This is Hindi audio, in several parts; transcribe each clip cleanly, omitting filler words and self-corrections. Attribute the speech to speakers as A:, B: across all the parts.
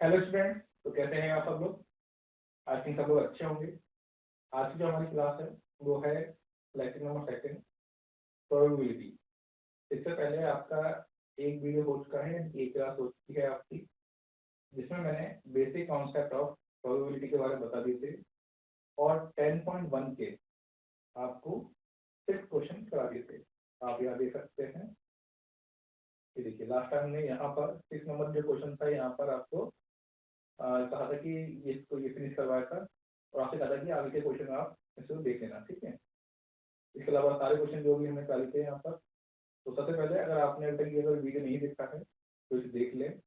A: हेलो स्टूडेंट, तो कैसे हैं आप सब लोग। आई थिंक सब लोग अच्छे होंगे। आज की जो हमारी क्लास है वो है लेक्चर नंबर सेकंड, प्रोबेबिलिटी। इससे पहले आपका एक वीडियो हो चुका है, एक क्लास हो चुकी है आपकी, जिसमें मैंने बेसिक कॉन्सेप्ट ऑफ प्रोबेबिलिटी के बारे में बता दिए थे और 10.1 के आपको 6 क्वेश्चन करा दिए थे। आप यहाँ देख सकते हैं। ये देखिए, लास्ट टाइम हमने यहाँ पर 6 नंबर जो क्वेश्चन था यहाँ पर आपको कहा था कि ये फिनिश करवाया था और आपसे कहा था कि आगे के क्वेश्चन आप इसको देख लेना, ठीक है। इसके अलावा सारे क्वेश्चन जो भी हमने करा थे यहाँ पर, तो सबसे पहले अगर आपने अभी तक ये अगर वीडियो नहीं देखा है तो इसे देख लें।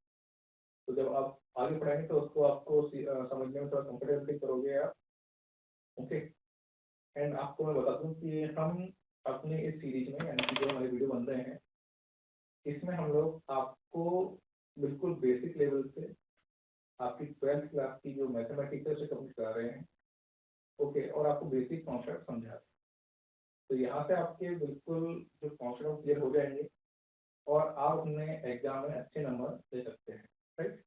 A: तो जब आप आगे पढ़ाएंगे तो उसको आपको समझने में थोड़ा कंफर्टेबल फील करोगे आप। ओके। एंड आपको मैं बता दूं कि हम अपने इस सीरीज में, यानी कि जो हमारे वीडियो बन रहे हैं, इसमें हम लोग आपको बिल्कुल बेसिक लेवल से आपकी 12th क्लास की जो मैथमेटिक्स है उसे कंप्लीट करा रहे हैं। ओके। और आपको बेसिक कॉन्सेप्ट समझा रहे हैं। तो यहाँ से आपके बिल्कुल जो कॉन्सेप्ट क्लियर हो जाएंगे और आप अपने एग्जाम में अच्छे नंबर ले सकते हैं, राइट।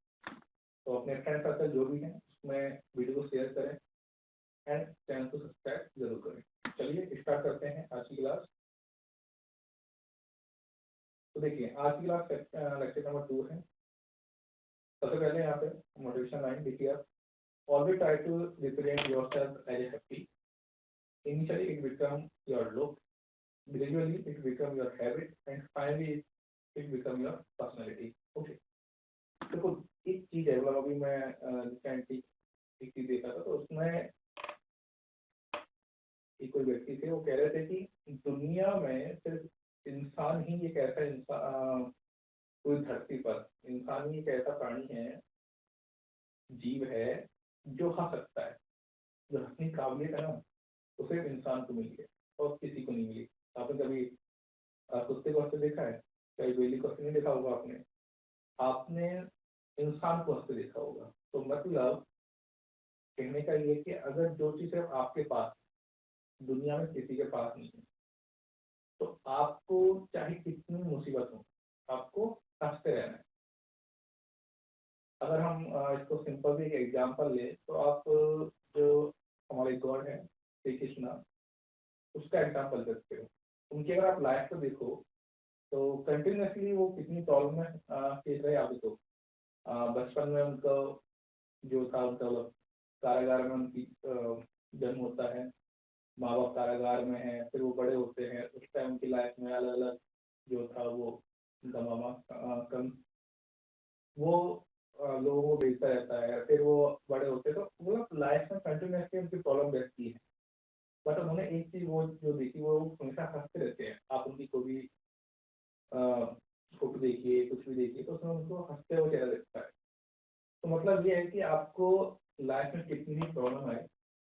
A: तो अपने फ्रेंड सर्कल जो भी हैं उसमें वीडियो को शेयर करें एंड चैनल को सब्सक्राइब जरूर करें। चलिए स्टार्ट करते हैं आज की क्लास। तो देखिए, आज की क्लास लेक्चर नंबर 2 है। सबसे पहले यहाँ पे मोटिवेशन लाइन देखिए आप। Always try to represent yourself as a happy. Initially it become your look, gradually it become your habit, and finally it become your personality. Okay. देखो, एक चीज है, मतलब अभी मैं रिसेंटली एक चीज देखा था, तो उसमें एक कोई व्यक्ति थे, वो कह रहे थे कि दुनिया में सिर्फ इंसान ही एक ऐसा इंसान, पूरी धरती पर इंसान ही एक ऐसा प्राणी है, जीव है, जो हंस सकता है। जो हंसने की काबिलियत है ना, वो सिर्फ इंसान को मिली है और किसी को नहीं मिली। आपने कभी कुत्ते को हंसते देखा है? कभी बिल्ली को हंसते नहीं देखा होगा आपने। आपने इंसान को हंसते देखा होगा। तो मतलब कहने का ये कि अगर जो चीज सिर्फ आपके पास, दुनिया में किसी के पास नहीं है, तो आपको चाहे कितनी मुसीबत हो, आपको हंसते रहना है। अगर हम इसको सिंपल भी एक एग्जाम्पल ले, तो आप जो हमारे गॉड है श्री कृष्णा, उसका एग्जाम्पल देखते हो। उनकी अगर आप लाइफ को देखो तो कंटिन्यूसली वो कितनी प्रॉब्लम में फेस रहे। आप देखो, बचपन में उनका जो था, उनका मतलब कारागार में उनकी जन्म होता है, माँ बाप कारागार में है, फिर वो बड़े होते हैं, उस टाइम की लाइफ में अलग अलग जो था वो उनका मामा कम वो लोगों को बेचता रहता है, फिर वो बड़े होते हैं। तो मतलब लाइफ में कंटिन्यूसली उनकी प्रॉब्लम रहती है। बट उन्होंने एक चीज वो जो देखी, वो हमेशा हंसते रहते हैं। आप उनकी कोई भी फोटो देखिए, कुछ भी देखिए, तो उसमें उनको हंसते हुए चेहरा दिखता है। तो मतलब ये है कि आपको लाइफ में कितनी भी प्रॉब्लम आए,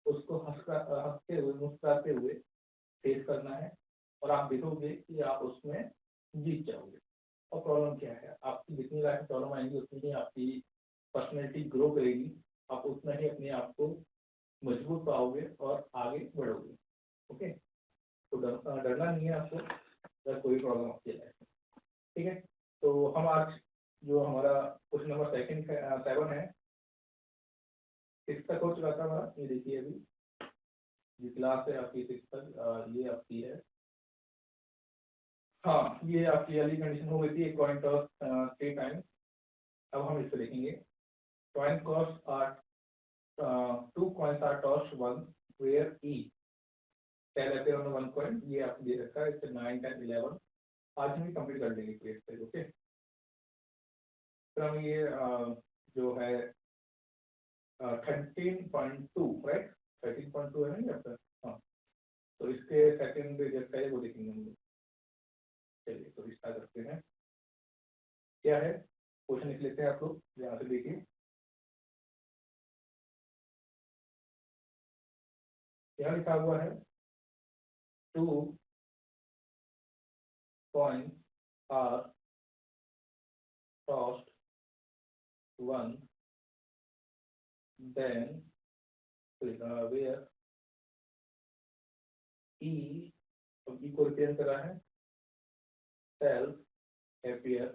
A: उसको हंसते हुए, मुस्कुराते हुए फेस करना है, और आप देखोगे कि आप उसमें जीत जाओगे। और प्रॉब्लम क्या है, आपकी जितनी लाइफ में प्रॉब्लम आएंगी उतनी ही आपकी पर्सनैलिटी ग्रो करेगी, आप उतना ही अपने आप को मजबूत पाओगे और आगे बढ़ोगे। ओके। तो डरना नहीं है आपको अगर कोई प्रॉब्लम आपकी लाइफ में, ठीक है। तो हम आज जो हमारा क्वेश्चन नंबर 7 है, 6 तक हो चुका था हमारा। ये देखिए, अभी ये क्लास है आपकी 6 तक, ये आपकी है। हाँ, ये आपकी वाली कंडीशन हो गई थी, एक कॉइन टॉस 3 टाइम्स। अब हम इसको देखेंगे। Coin tossed are 2 coins are tossed once where each 10 appear on one coin। ये आपको दे रखा है, इससे 9, 10, 11 आज हम कंप्लीट कर लेंगे क्वेश्चन पे। ओके। फिर हम ये जो है 13.2, राइट, 13.2 है ना ये आपका। हाँ, तो इसके सेकंड जैसा है वो देखेंगे हम लोग। चलिए, तो स्टार्ट करते हैं। क्या है क्वेश्चन, लिख लेते हैं आप लोग, यहाँ से देखिए। क्या लिखा हुआ है? 2 coins are tossed once, then where E, अब E को रिप्रेजेंट कर रहा है, self appear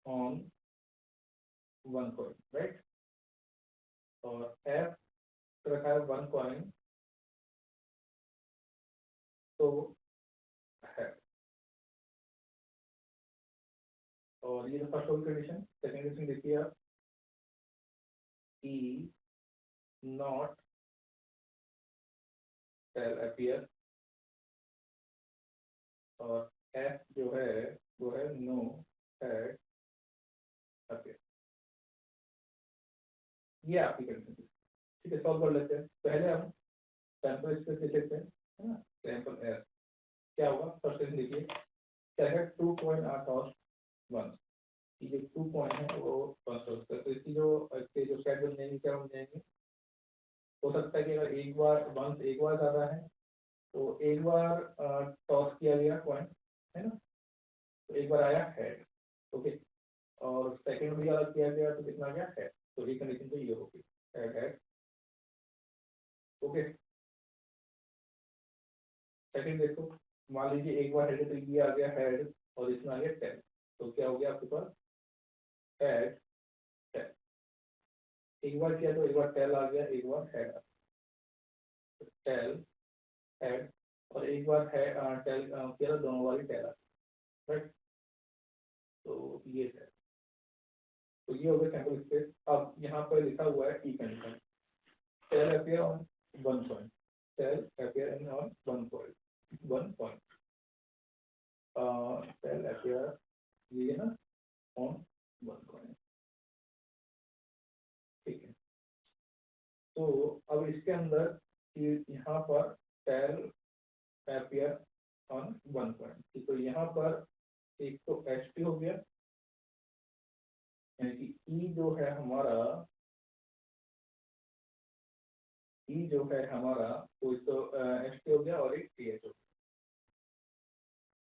A: on 1 coin, right. और एफ रखा है 1 कॉइन, तो है। और ये first whole condition. Second condition देखिए आप, ई नॉट टेल अपीयर, और एफ जो है वो है नो हेड अपीयर। ये आपकी कंडीशन थी, ठीक है। सॉल्व कर लेते हैं। पहले हम सैंपल स्पेस लिख लेते हैं, है ना। सैंपल एफ क्या होगा, फर्स्ट कंडीशन देखिए क्या है, 2 कॉइन आर टॉस्ड वंस। ये 2 कॉइन है वो फर्स्ट होता है, तो इसकी जो सेट बन जाएंगे, क्या बन जाएंगे। हो सकता है कि अगर एक बार वंस एक बार ज्यादा है तो एक बार टॉस किया गया कॉइन, है ना, तो एक बार आया हेड, ओके। और सेकंड भी ज्यादा किया गया तो कितना गया हेड, तो ये कंडीशन तो ये होगी हेड हेड, ओके। सेकंड देखो, मान लीजिए एक बार हेड है तो ये आ गया हेड और इसमें आ गया टेल, तो क्या हो गया आपके पास हेड टेल। एक बार किया तो एक बार टेल आ गया, एक बार हेड आ गया, टेल हेड। और एक बार हेड टेल किया तो दोनों बार ही टेल आ गया, राइट। तो ये है, तो ये हो गया सैंपल स्पेस। अब यहाँ पर लिखा हुआ है E condition, tail appear on 1 point, tail appear in on 1 point, 1 point, tail appear ये ना ऑन 1 पॉइंट, ठीक है। तो अब इसके अंदर यहाँ पर टेल अपीयर ऑन 1 पॉइंट, तो यहाँ पर एक तो एच पी हो गया, यानी कि ई जो है हमारा, ई जो है हमारा वो तो एच पी हो गया और एक टी एच हो गया।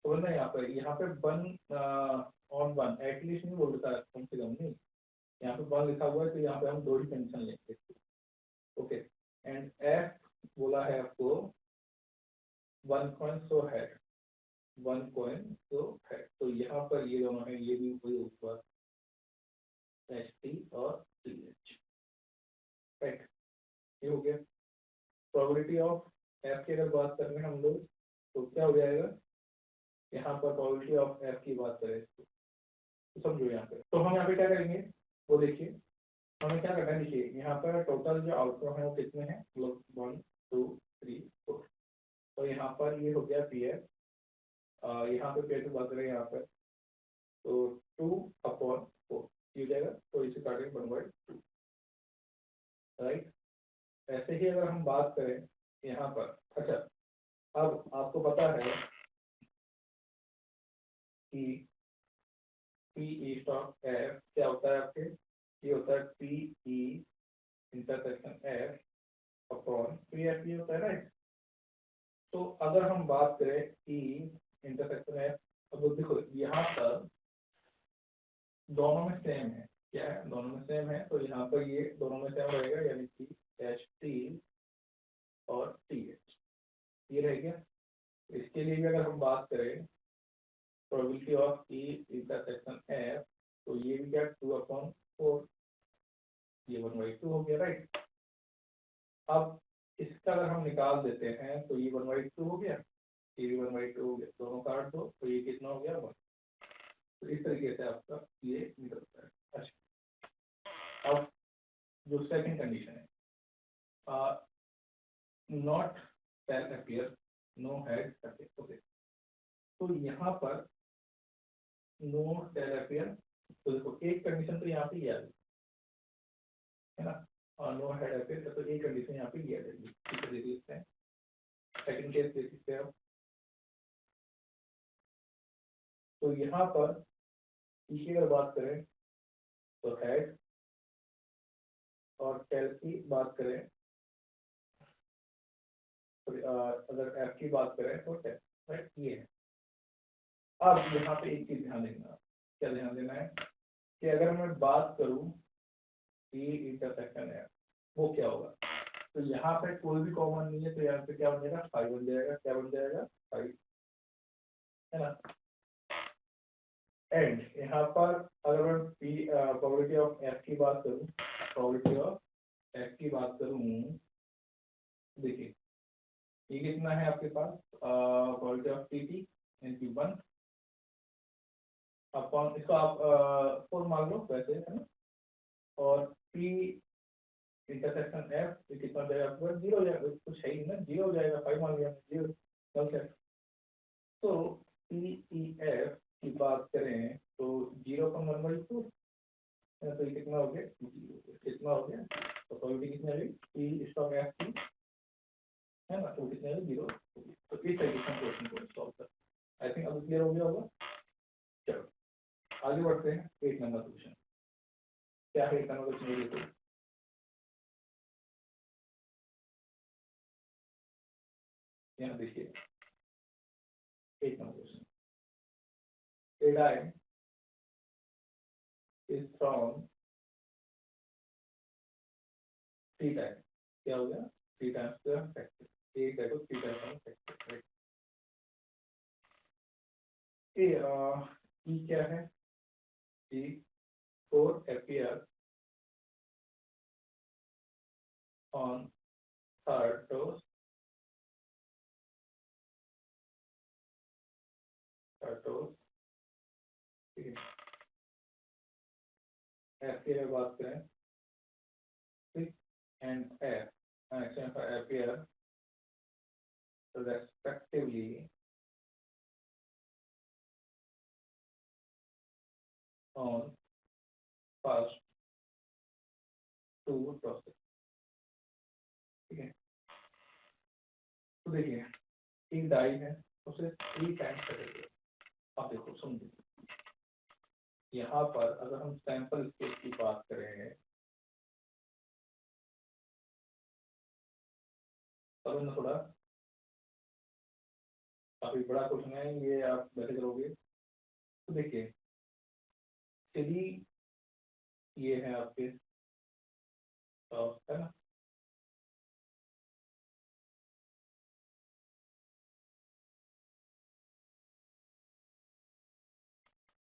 A: तो ना यहाँ पे 1 ऑन 1 एटलीस्ट नहीं बोल रहा, कम से कम नहीं, यहाँ पे 1 लिखा हुआ है तो यहाँ पे हम दो ही कंडीशन लेंगे, ओके। एंड एफ बोला है आपको 1 coin so head, 1 coin so head, तो यहाँ पर ये दोनों है, ये भी वही ऊपर एच टी और टी एच, राइट। ये हो गया प्रोबेबिलिटी ऑफ एफ की। अगर बात करें हम लोग तो क्या हो जाएगा, यहाँ पर प्रोबेबिलिटी ऑफ एफ की बात करें तो समझो यहाँ पे, तो हम यहाँ पे क्या करेंगे वो देखिए। हमें क्या करना है, देखिए यहाँ पर टोटल जो आउटकम है वो कितने हैं, मतलब 1 2 3 4, और यहाँ पर ये हो गया पी एफ, यहाँ पे पी की बात करें यहाँ पर तो 2/4 हो जाएगा, तो इसे काटेंगे 1/2, राइट। ऐसे ही अगर हम बात करें यहाँ पर, अच्छा अब आपको पता है कि पी ई स्टॉक एफ क्या होता है आपके, ये होता है P E intersection F upon P F, ये होता है, राइट। तो अगर हम बात करें ई इंटरसेक्शन एफ, अब देखो यहाँ पर दोनों में सेम है, क्या है, दोनों में सेम है, तो यहाँ पर ये दोनों में सेम रहेगा, यानी कि एच टी और टी एच ये रहेगा। इसके लिए भी अगर हम बात करें probability of E intersection F, तो ये भी क्या 2/4, ये 1/2 हो गया, राइट। अब इसका अगर हम निकाल देते हैं तो ये 1/2 हो गया, ये भी 1/2 हो गया, दोनों काट दो तो ये कितना हो गया 1। तो इस तरीके से आपका ये निकलता है। अच्छा अब जो सेकंड कंडीशन है, not tail appear, no head appear, okay. तो यहाँ पर नो टेल अपीयर, तो देखो एक कंडीशन तो यहाँ पे ये आ गई, है ना, और नो हेड अपीयर तो एक कंडीशन यहाँ पे ये आ जाएगी, ठीक है। देखते हैं सेकंड केस देख सकते हैं आप, तो यहाँ पर इसकी अगर बात करें तो हेड, और टेल की बात करें तो अगर एफ की बात करें तो टेल, राइट, ये है। अब यहाँ पे एक चीज ध्यान देना, क्या ध्यान देना है कि अगर मैं बात करूं कि इंटरसेक्शन है वो क्या होगा, तो यहाँ पे कोई भी कॉमन नहीं है, तो यहाँ पे क्या बन जाएगा 5 बन जाएगा, क्या बन जाएगा 5, है ना। एंड यहाँ पर अगर मैं पी प्रोबेबिलिटी ऑफ एफ की बात करूँ, प्रोबेबिलिटी ऑफ एफ की बात करूँ, देखिए ये कितना है आपके पास, probability of T T into 1 upon, इसको आप 4 मान लो वैसे, है ना, और पी इंटरसेक्शन एफ कितना हो जाएगा आपके पास, 0 हो जाएगा, कुछ है ही ना, 0 हो जाएगा, 5 मान लिया 0 है। तो पी ई एफ की बात करें तो 0.1/4, तो ये कितना हो गया, कितना हो गया, तो प्रोबेबिलिटी कितनी आ गई, पी स्टॉक एफ की, है ना, तो कितने आ गई, 0। तो इस तरीके से क्वेश्चन को सॉल्व कर, आई थिंक अब क्लियर हो गया होगा। चलो आगे बढ़ते हैं, 8 नंबर क्वेश्चन। क्या है 8 नंबर क्वेश्चन, यहाँ देखिए 8 number question, a die is thrown 3 times, क्या हो गया, 3 times the factor, एक देखो 3 times का factor, राइट। ये क्या है, e 4 appear on third toes, ठीक है। f की अगर बात करें, ठीक, and f connection for appear respectively on first 2 toes, ठीक है। तो देखिए एक डाई है, उसे 3 टाइम्स करेंगे, आप देखो समझिए, यहाँ पर अगर हम सैंपल स्पेस की बात करें, तब ना थोड़ा काफी बड़ा क्वेश्चन है ये, आप बैठे करोगे तो देखिए, यदि ये है आपके, है ना,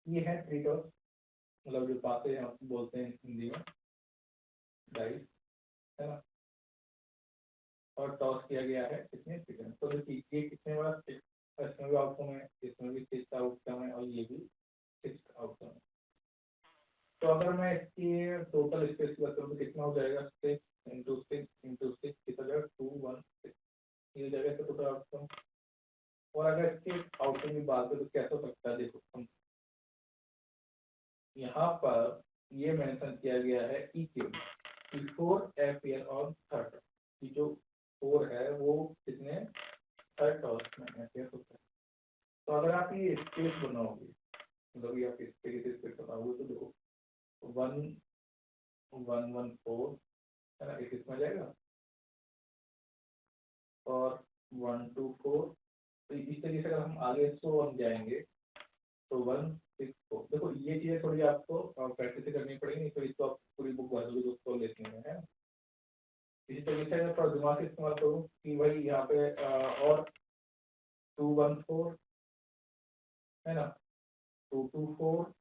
A: ये है 3 टॉस, मतलब जो पाते हैं बोलते हैं हिंदी में डाइस, है ना, और टॉस किया गया है कितने सेकंड, तो देखिए ये कितने बड़ा 6, इसमें भी आउटकम है, इसमें भी 6 आउटकम है, और ये भी 6 आउटकम है। तो अगर मैं इसकी टोटल स्पेस की बात करूँ तो कितना हो जाएगा, 6 इंटू 6 इंटू 6 कितना हो जाएगा, 216, ये हो जाएगा इसका टोटल आउटकम। और अगर इसके आउटकम की बात करें तो कैसा हो सकता है, देखो हम यहाँ पर ये मेंशन किया गया है ई क्यू, फोर एपियर और थर्ड, की जो 4 है वो कितने थर्ड टॉस में एपियर होता है। तो अगर आप ये स्पेस बनाओगे, मतलब ये आप इस तरीके से स्पेस बनाओगे, तो देखो 1 1 1 4, है ना, एक इसमें जाएगा, और 1 2 4, तो इस तरीके से अगर हम आगे इसको हम जाएंगे तो 1 6 4, देखो ये चीजें थोड़ी आपको प्रैक्टिस करनी पड़ेगी, तो इसको आप पूरी बुक भर दोस्तों लेती हैं, है। इसी तरीके से अगर दिमाग से इस्तेमाल करूँ कि भाई यहाँ पे और 2 1 4, है ना, 2 2 4,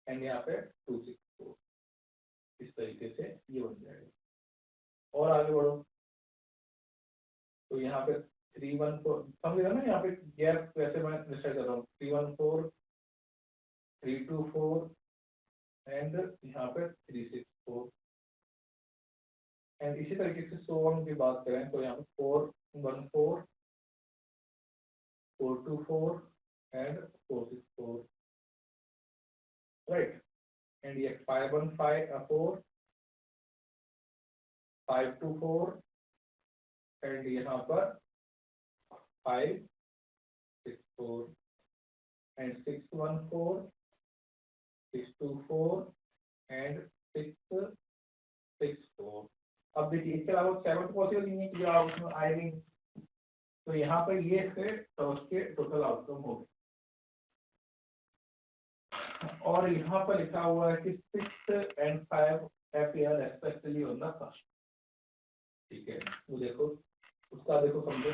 A: एंड यहाँ पे 2 6 4, इस तरीके से ये बन जाएगा। और आगे बढ़ो तो यहाँ पे 3 1 4, समझ रहे हो ना, यहाँ पे गैप वैसे मैं डिसाइड कर रहा हूँ, 3 1 4 3 2 4, एंड यहाँ पे 3 6 4, एंड इसी तरीके से सो ऑन की बात करें तो यहाँ पे 4 1 4 4 2 4 एंड 4 6 4, राइट। एंड ये 5 1 5 4 5 2 4, एंड यहाँ पर 5 6 4, एंड 6 1 4 6 2 4, एंड 6 6 4। अब देखिए इसके अलावा 7 पॉसिबल नहीं है कि जो आप उसमें आएंगे, तो यहाँ पर ये इसके टॉस के टोटल आउटकम हो गए। और यहाँ पर लिखा हुआ है कि 6 and 5 appear respectively on the first, ठीक है, तो देखो उसका देखो समझो,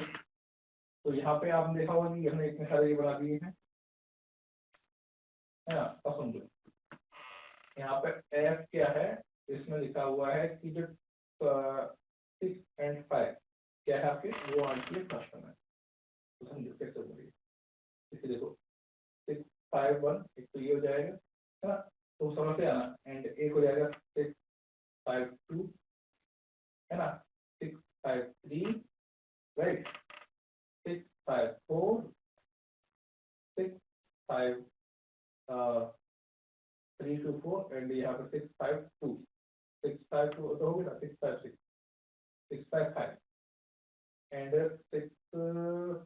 A: तो यहाँ पे आपने देखा होगा कि हमने इतने सारे ये बना दिए हैं, है ना। अब समझो यहाँ पे एफ क्या है, इसमें लिखा हुआ है कि जो 6 and 5 क्या है आपके, वो आंसर क्वेश्चन है। तो समझो कैसे बोलिए, इसे देखो 6 5 1 एक तो ये हो जाएगा, है ना, तो समझ से आना, एंड एक हो जाएगा 6 5 2, है ना, 6 5 3, राइट, 6 5 4, 6 5 3 2 4, एंड यहाँ पे 6 5 2, 6 5 2 तो हो गया 6 5 6, 6 5 5 एंड 6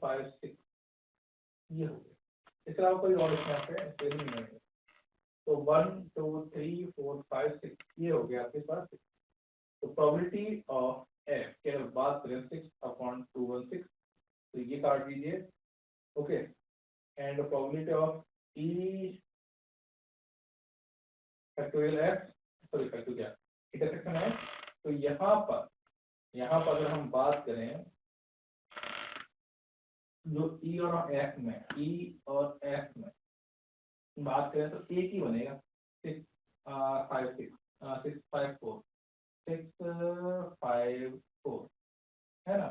A: 5 6, ये हो गया। इसके अलावा कोई और इसमें यहाँ पे नहीं है, तो 1 2 3 4 5 6 ये हो गया आपके पास। तो प्रोबेबिलिटी ऑफ एफ की अगर बात करें 6/216, तो ये काट दीजिए, okay, and probability of E factorial F, sorry factorial क्या, इंटरसेक्शन एफ, तो यहाँ पर अगर हम बात करें जो ई और एफ में, ई और एफ में बात करें तो एक ही बनेगा, 6 5 6 6 5 4 6 5 4, है ना।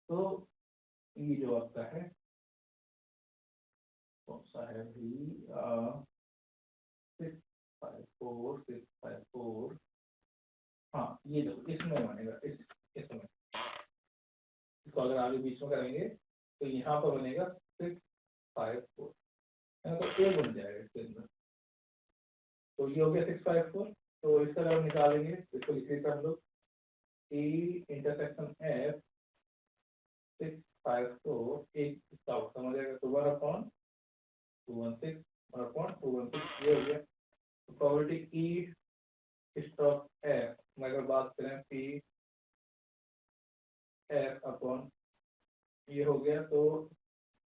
A: तो ये जो आपका है कौन सा है भी, 6 5 4 6 5 4, हाँ ये देखो इसमें बनेगा, इसमें इसको अगर आगे बीच में करेंगे तो यहाँ पर बनेगा 6 5 4, है ना, तो ए बन जाएगा इसके अंदर। तो ये हो गया 6 5 4, तो इसका जब निकालेंगे इसको लिख लेते हम लोग, ई इंटरसेक्शन एफ 6 5 4 एक इसका आउटकम हो जाएगा, तो 1/216 1/216 ये हो गया। तो प्रोबेबिलिटी ई स्ट्रोक एफ में अगर बात करें पी एफ अपॉन ये हो गया, तो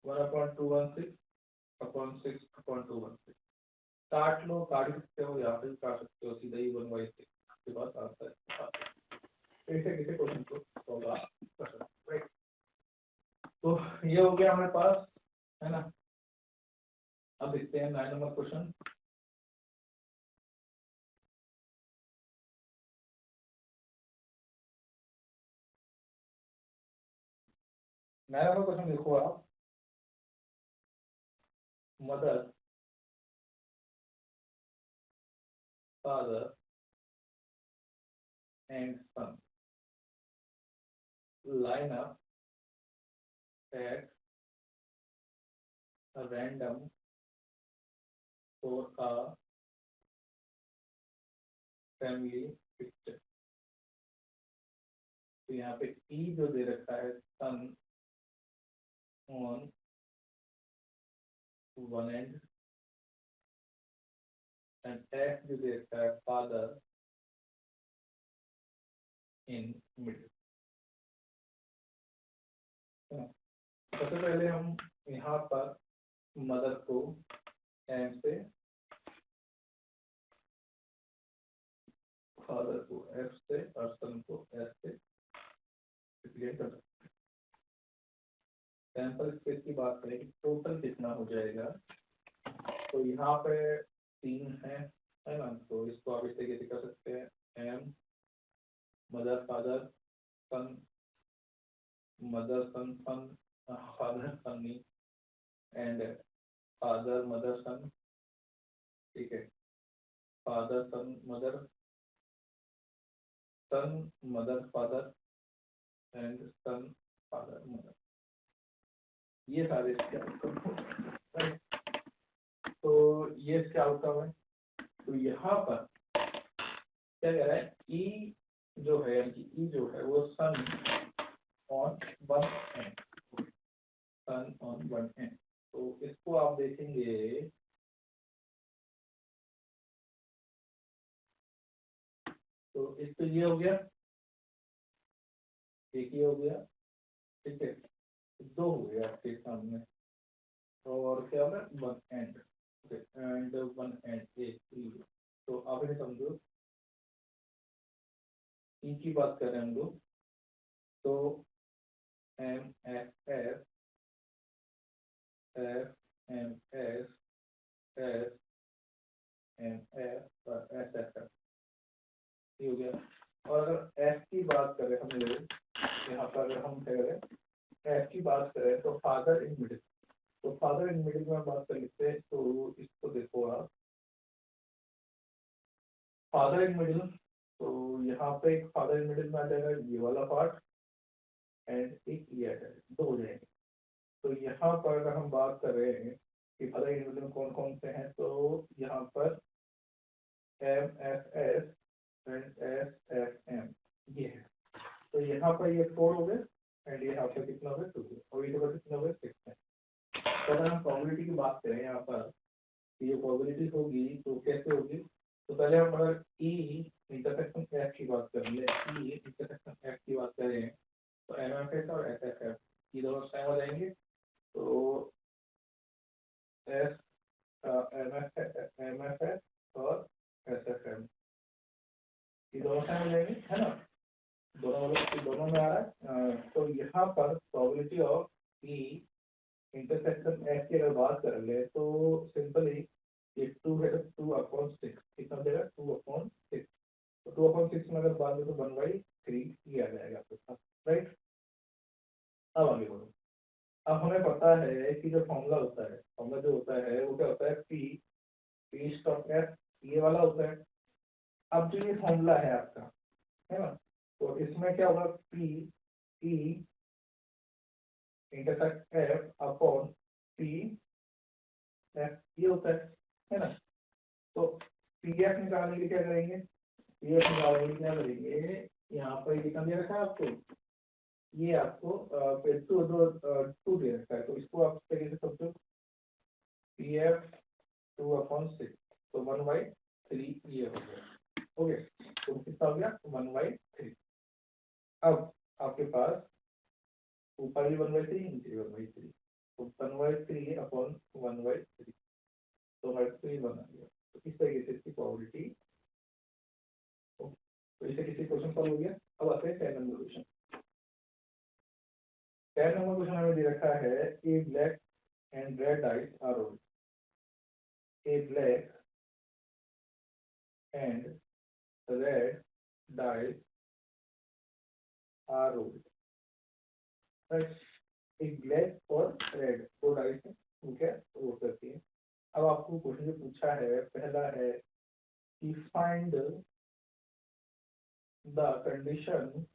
A: 1/216/6/216 काट लो, काट सकते हो, यहाँ पे भी काट सकते हो, सीधा ही 1/6 आपके पास आंसर है। ऐसे किसी क्वेश्चन को सॉल्व कर सकते हो, राइट। तो ये हो गया हमारे पास, है ना। अब देखते हैं 9 नंबर क्वेश्चन। नया नंबर क्वेश्चन देखो आप, mother father and son line up at a random for a family picture। तो यहाँ पे E जो दे रखा है सन ऑन वन एंड F जो दे रखा है फादर इन मिडिल। सबसे पहले हम यहाँ पर मदर को M से, फादर को F से और सन को S से रिप्लेस कर सकते हैं। सैंपल स्पेस की बात करें कि टोटल कितना हो जाएगा, तो यहाँ पे 3 है ना, तो इसको आप इस तरीके से कर सकते हैं, M mother father son, mother son son father sunny, and father mother son, ठीक है, father son mother father and son father mother, ये सारे इसके आउटकम हो। तो ये इसके आउटकम है। तो यहाँ पर क्या कह रहा है, ई जो है ई जो है वो sun on one end, sun on one end. तो इसको आप देखेंगे, तो एक तो ये हो गया, एक ये हो गया, ठीक है, 2 हो गया आपके सामने, और क्या होगा one and, and one and एक 3। तो आप इसे समझो, इनकी बात कर रहे हैं हम लोग, तो M F F F M S S F और एस एफ एफ, ये हो गया। और अगर एफ की बात करें हम लोग, यहाँ पर अगर हम करें एफ की बात करें तो फादर इन मिडिल, तो फादर इन मिडिल में बात कर लेते हैं। तो इसको देखो आप, फादर इन मिडिल, तो यहाँ पे एक फादर इन मिडिल में आ जाएगा ये वाला पार्ट, एंड एक ये आ जाएगा, दो हो जाएंगे। तो यहाँ पर अगर हम बात कर रहे हैं कि फादर इन मिडिल कौन कौन से हैं, तो यहाँ पर M F S and S F M ये है। तो यहाँ पर ये 4 हो गए, एंड यहाँ पर कितना हो गया 2, और ये कितना हो गया 6 है। तो अगर हम प्रोबेबिलिटी की बात करें यहाँ पर, ये प्रोबेबिलिटी होगी तो कैसे होगी, तो पहले हम अगर ई इंटरसेक्शन एफ की बात करें, ई इंटरसेक्शन एफ की बात करें, तो एम एफ एस और एस एफ एफ ये दोनों टाइम हो जाएंगे। तो एस एम एफ एस और एस एफ एम ये दोनों टाइम हो जाएंगे, है ना, दोनों में आ रहा है। तो यहाँ पर probability of E intersection F की अगर बात कर ले तो सिंपली ये 2 है, 2/6 कितना हो जाएगा 2/6। तो 2/6 में अगर बात करें तो 1/3 ये आ जाएगा आपके पास, राइट। अब आगे बढ़ो। अब हमें पता है कि जो फॉर्मूला होता है, फॉर्मूला जो होता है वो क्या होता है, पी स्टॉप एफ ये वाला होता है। अब जो ये फॉर्मूला है आपका, है ना, तो इसमें क्या होगा, P E intersect F upon P F ये होता है ना। तो पी एफ निकालने के लिए क्या करेंगे, पी एफ निकालने के लिए क्या करेंगे, यहाँ पर ये कितना दे रखा है आपको, ये आपको 2 दे रखा है। तो इसको आप तरीके से समझो, पी एफ 2/6, तो 1/3 ये हो गया, ओके। तो कितना हो गया 1/3। अब आपके पास ऊपर भी 1/3 नीचे भी 1/3, तो 1/3 अपॉन 1/3, तो 1/3 बना गया। तो इस तरीके से इसकी प्रोबेबिलिटी। तो इसे किसी क्वेश्चन सॉल्व हो गया। अब आते हैं 10 नंबर क्वेश्चन। 10 नंबर क्वेश्चन हमें दे रखा है, a black and red dice are rolled, a black and red dice are rolled, right. एक ब्लैक और रेड दो डाइस है, ठीक है, रोल करती है। अब आपको क्वेश्चन जो पूछा है पहला है कि फाइंड द कंडीशन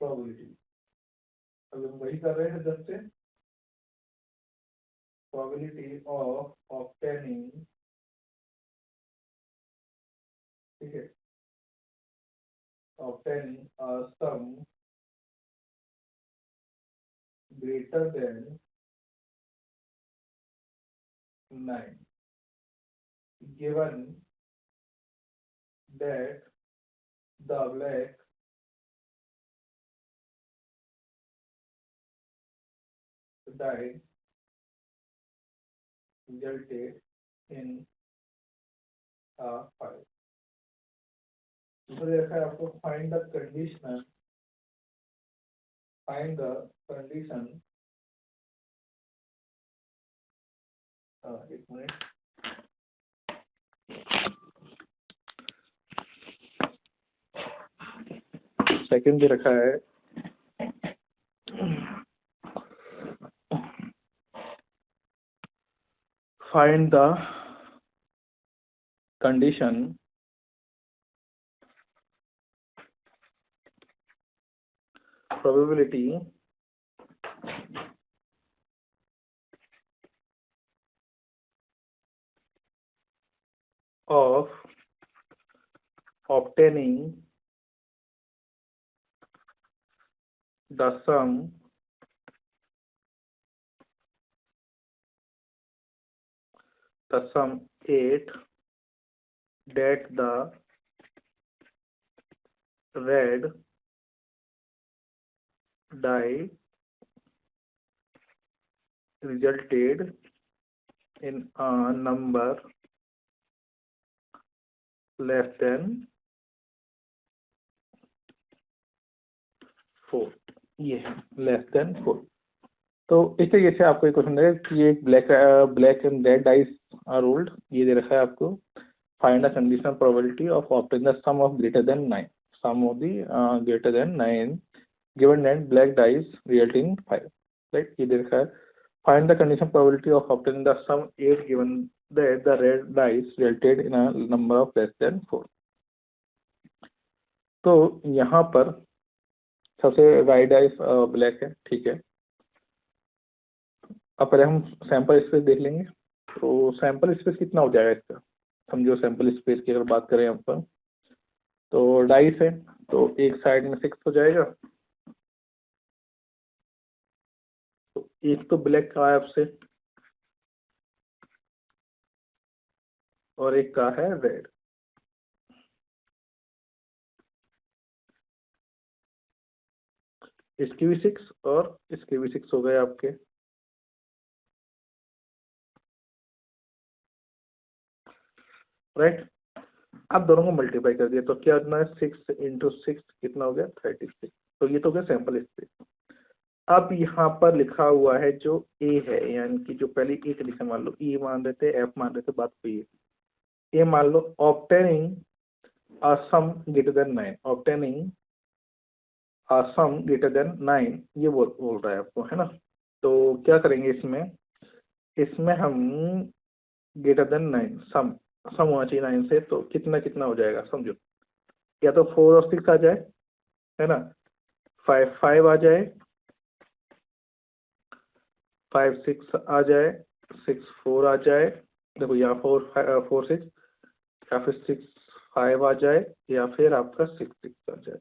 A: प्रोबेबिलिटी। अब हम वही कर रहे हैं जब से, प्रोबेबिलिटी ऑफ ऑब्टेनिंग, ठीक है, obtaining a sum greater than 9 given that the black die resulted in a 5। दूसरा देखा है आपको, find the condition, find the condition, एक मिनट, सेकंड दे रखा है, find the condition probability of obtaining the sum the sum 8 that the red die resulted in a number less than 4, ये है less than 4। तो इस तरीके से आपको एक क्वेश्चन देगा कि ये black and red dice are rolled, ये दे रखा है आपको, find the conditional probability of obtain the sum of greater than 9, sum of the greater than 9 given that black dice result in 5, right, ये दे रखा है। Find the condition probability of obtain the sum 8 given that the red dice resulted in a number of less than 4। तो यहाँ पर सबसे राइट डाइस ब्लैक है, ठीक है। अब पहले हम सैंपल स्पेस देख लेंगे। तो सैंपल स्पेस कितना हो जाएगा इसका, समझो सैंपल स्पेस की अगर बात करें यहाँ पर, तो डाइस है तो एक साइड में 6 हो जाएगा, तो एक तो ब्लैक का है आपसे और एक का है रेड। इसके भी 6 और इसके भी 6 हो गए आपके, राइट। आप दोनों को मल्टीप्लाई कर दिया तो क्या होना है, 6 इंटू 6 कितना हो गया, 36। तो ये तो हो गया सैंपल स्पेस। अब यहाँ पर लिखा हुआ है जो ए है, यानी कि जो पहले ए कंडीशन मान लो, ई मान रहे थे, एफ मान रहे थे, बात हुई है। ए मान लो ऑब्टेनिंग अ सम ग्रेटर देन 9, ऑब्टेनिंग अ सम ग्रेटर देन 9, ये बोल रहा है आपको, है ना। तो क्या करेंगे इसमें, इसमें हम ग्रेटर देन 9 सम होना चाहिए 9 से, तो कितना कितना हो जाएगा समझो, या तो 4 और 6 आ जाए, है ना, 5 आ जाए, 5 6 आ जाए, 6 4 आ जाए, देखो यहाँ 4 6, या फिर 6 5 आ जाए, या फिर आपका 6 6 आ जाए,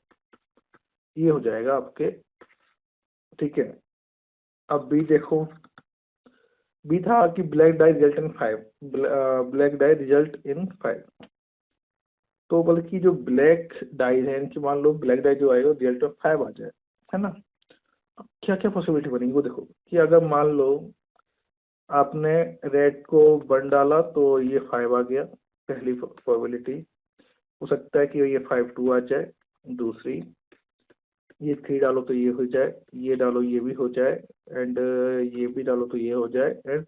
A: ये हो जाएगा आपके, ठीक है। अब बी देखो, बी था कि black dye result in 5, black dye result in 5, तो बल्कि जो ब्लैक डाई है इनकी मान लो ब्लैक डाई जो आएगा रिजल्ट ऑफ 5 आ जाए, है ना। अब क्या क्या पॉसिबिलिटी बनेगी वो देखो, कि अगर मान लो आपने रेड को 1 डाला तो ये 5 आ गया, पहली प्रोबेबिलिटी। हो सकता है कि ये 5 2 आ जाए, दूसरी ये 3 डालो तो ये हो जाए, ये डालो ये भी हो जाए, एंड ये भी डालो तो ये हो जाए, एंड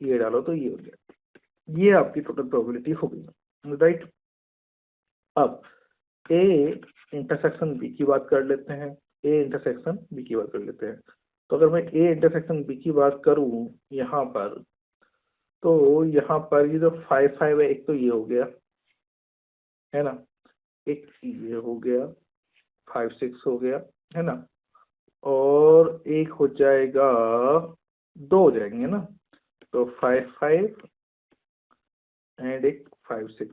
A: ये डालो तो ये हो जाए, ये आपकी टोटल प्रोबेबिलिटी हो गई, राइट। अब ए इंटरसेक्शन बी की बात कर लेते हैं, ए इंटरसेक्शन बी की बात कर लेते हैं। तो अगर मैं ए इंटरसेक्शन बी की बात करूं यहाँ पर, तो यहाँ पर ये जो 5 5 है, एक तो ये हो गया, है ना, एक ये हो गया, 5 6 हो गया, है ना, और एक हो जाएगा, 2 हो जाएंगे ना, तो 5 5 एंड एक 5 6,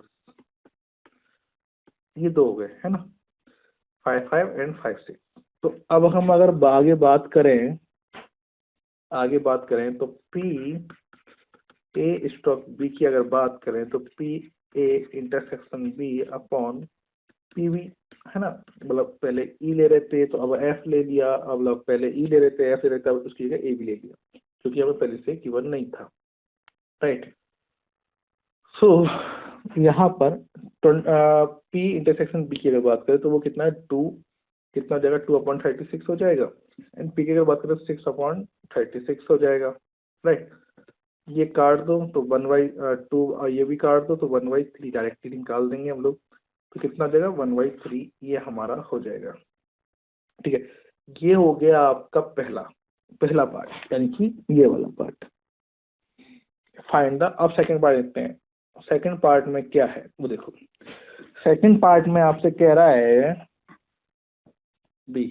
A: ये 2 हो गए, है ना, 5 5 एंड 5 6। तो अब हम अगर आगे बात करें तो पी ए स्टॉक बी की अगर बात करें तो P A intersection B upon P B, है ना, मतलब पहले ई ले रहे थे तो अब एफ ले लिया, अब मतलब पहले ई ले रहे थे एफ ले रहे थे, अब उसकी जगह ए भी ले लिया, क्योंकि हमें पहले से गिवन नहीं था, राइट। सो यहाँ पर पी इंटरसेक्शन बी की अगर बात करें तो वो कितना है, 2, कितना हो जाएगा, 2/36 हो जाएगा, एंड पी की अगर बात करें तो 6/36 हो जाएगा, राइट। ये काट दो तो 1/2, ये भी काट दो तो 1/3 डायरेक्टली निकाल देंगे हम लोग, तो कितना हो जाएगा 1/3, ये हमारा हो जाएगा, ठीक है। ये हो गया आपका पहला पार्ट, यानी कि ये वाला पार्ट फाइंड द। अब सेकंड पार्ट देखते हैं, सेकंड पार्ट में क्या है वो देखो। सेकंड पार्ट में आपसे कह रहा है बी,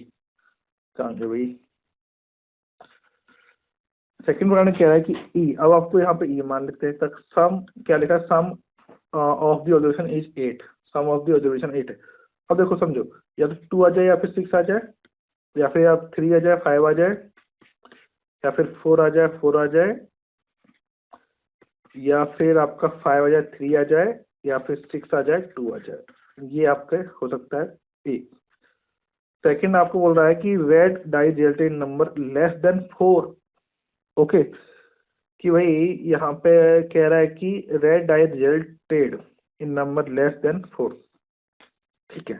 A: कहाँ गए भाई, सेकंड पार्ट में कह रहा है कि ई, अब आपको यहाँ पे ई मान लेते हैं, तक सम क्या लिखा है, sum of the observation is 8, sum of the observation 8 है। अब देखो समझो, या तो 2 आ जाए, या फिर 6 आ जाए, या फिर आप 3 आ जाए, 5 आ जाए, या फिर 4 आ जाए, 4 आ जाए, या फिर आपका 5 आ जाए, 3 आ जाए, या फिर 6 आ जाए, 2 आ जाए, ये आपके हो सकता है ए। सेकंड आपको बोल रहा है कि red die resulted number less than 4, okay, कि भाई यहाँ पे कह रहा है कि red die resulted in number less than 4, ठीक है,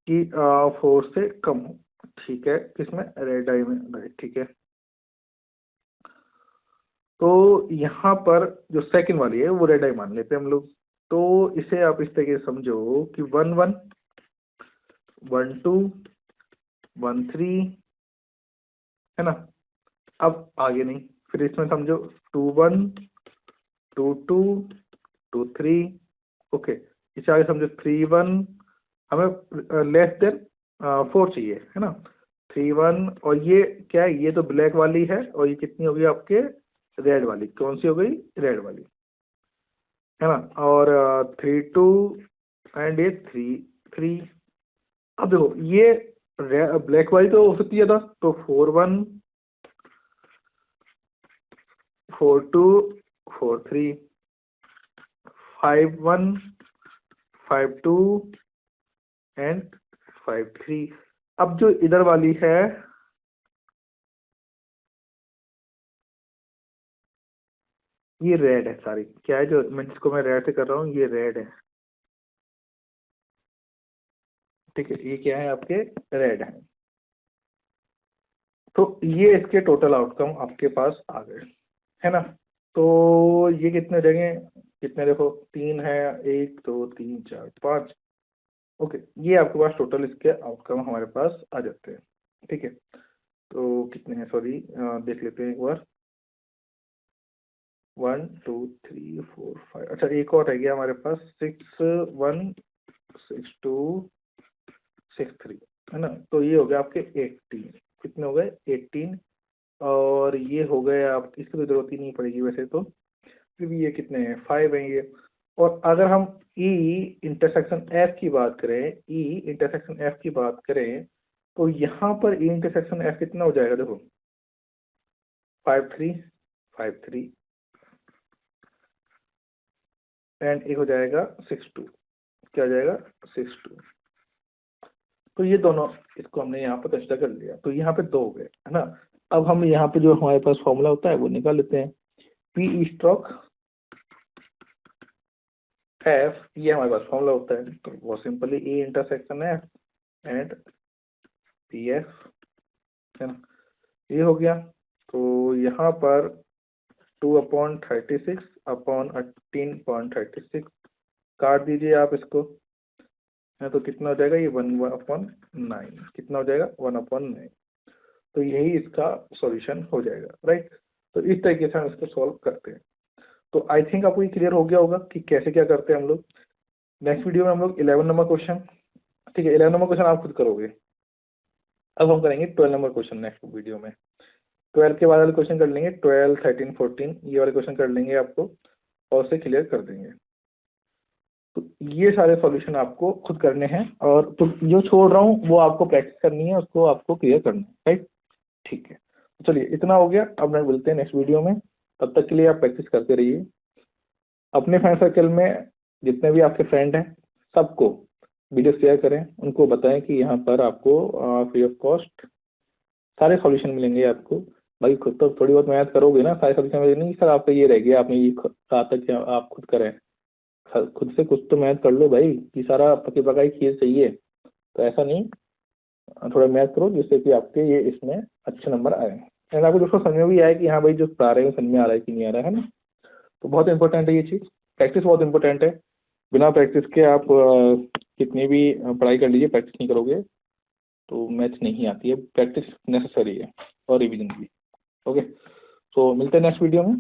A: कि 4 से कम हो, ठीक है, किसमें, रेड डाई में, राइट, ठीक है। तो यहाँ पर जो सेकंड वाली है वो रेड आई मान लेते हैं हम लोग। तो इसे आप इस तरीके से समझो कि 1 1 1 2 1 3, है ना। अब आगे नहीं, फिर इसमें समझो 2 1 2 2 2 3, ओके। इसे आगे समझो 3 1, हमें लेस देन 4 चाहिए, है ना। 3 1, और ये क्या है, ये तो ब्लैक वाली है, और ये कितनी होगी आपके रेड वाली, कौन सी हो गई, रेड वाली, है ना। और 3 2 एंड ये 3 3। अब देखो ये ब्लैक वाली तो हो सकती है था, तो 4 1 4 2 4 3 5 1 5 2 एंड 5 3। अब जो इधर वाली है ये रेड है सारी, क्या है जो मैं जिसको मैं रेड से कर रहा हूँ, ये रेड है, ठीक है। ये क्या है आपके, रेड है। तो ये इसके टोटल आउटकम आपके पास आ गए, है ना। तो ये कितने जगह, कितने देखो, 3 है, 1 2 3 4 5, ओके। ये आपके पास टोटल इसके आउटकम हमारे पास आ जाते हैं, ठीक है। तो कितने हैं, सॉरी, देख लेते हैं एक बार। 1 2 3 4 5, अच्छा एक और रह गया हमारे पास, 6 1 6 2 6 3, है ना। तो ये हो गया आपके 18, कितने हो गए, 18। और ये हो गए आप, इसकी तो जरूरत ही नहीं पड़ेगी वैसे तो, फिर भी ये कितने हैं, 5 हैं ये। और अगर हम ई इंटरसेक्शन एफ की बात करें, ई इंटरसेक्शन एफ की बात करें, तो यहाँ पर ई इंटरसेक्शन एफ कितना हो जाएगा, देखो 5 3 5 3 एंड एक हो जाएगा 6 2, क्या हो जाएगा 6 2। तो ये दोनों, इसको हमने यहाँ पर कंसिडर कर लिया, तो यहाँ पे 2 हो गए, है ना। अब हम यहाँ पे जो हमारे पास फॉर्मूला होता है वो निकाल लेते हैं। पी स्ट्रोक एफ, ये हमारे पास फॉर्मूला होता है, तो वो simply E intersection F and P F, है ना। ये हो गया। तो यहाँ पर 2/36 अपॉन 18.36 काट दीजिए आप इसको, है तो कितना हो जाएगा, ये 1/9, कितना हो जाएगा 1/9। तो यही इसका सॉल्यूशन हो जाएगा, राइट। तो इस तरीके से हम इसको सॉल्व करते हैं। तो आई थिंक आपको ये क्लियर हो गया होगा कि कैसे क्या करते हैं हम लोग। नेक्स्ट वीडियो में हम लोग 11 नंबर क्वेश्चन, ठीक है, 11 नंबर क्वेश्चन आप खुद करोगे। अब हम करेंगे 12 नंबर क्वेश्चन नेक्स्ट वीडियो में। 12 के बाद वाले क्वेश्चन कर लेंगे, 12 13 14, ये वाले क्वेश्चन कर लेंगे आपको, और उसे क्लियर कर देंगे। तो ये सारे सॉल्यूशन आपको खुद करने हैं, और तो जो छोड़ रहा हूँ वो आपको प्रैक्टिस करनी है, उसको आपको क्लियर करना है, राइट। ठीक है, तो चलिए इतना हो गया, अब मैं मिलते हैं नेक्स्ट वीडियो में। तब तक के लिए आप प्रैक्टिस करते रहिए। अपने फ्रेंड सर्कल में जितने भी आपके फ्रेंड हैं सबको वीडियो शेयर करें, उनको बताएं कि यहाँ पर आपको फ्री ऑफ कॉस्ट सारे सॉल्यूशन मिलेंगे आपको। भाई खुद तो थोड़ी बहुत मेहनत करोगे ना, सारे सॉल्यूशन मिलेंगे नहीं सर आपका ये रह गया, आपने ये कहा था कि आप खुद करें, खुद से कुछ तो मेहनत कर लो भाई, कि सारा पकी पकाई खीर चाहिए, तो ऐसा नहीं, थोड़ा मेहनत करो जिससे कि आपके ये इसमें अच्छे नंबर आए, एंड आपको दोस्तों समझ में भी आए कि हाँ भाई जो पढ़ा रहे हो समझ में आ रहा है कि नहीं आ रहा है ना। तो बहुत इंपॉर्टेंट है ये चीज़, प्रैक्टिस बहुत इंपॉर्टेंट है। बिना प्रैक्टिस के आप कितनी भी पढ़ाई कर लीजिए, प्रैक्टिस नहीं करोगे तो मैथ्स नहीं आती है, प्रैक्टिस नेसेसरी है, और रिवीजन भी। ओके, तो मिलते हैं नेक्स्ट वीडियो में।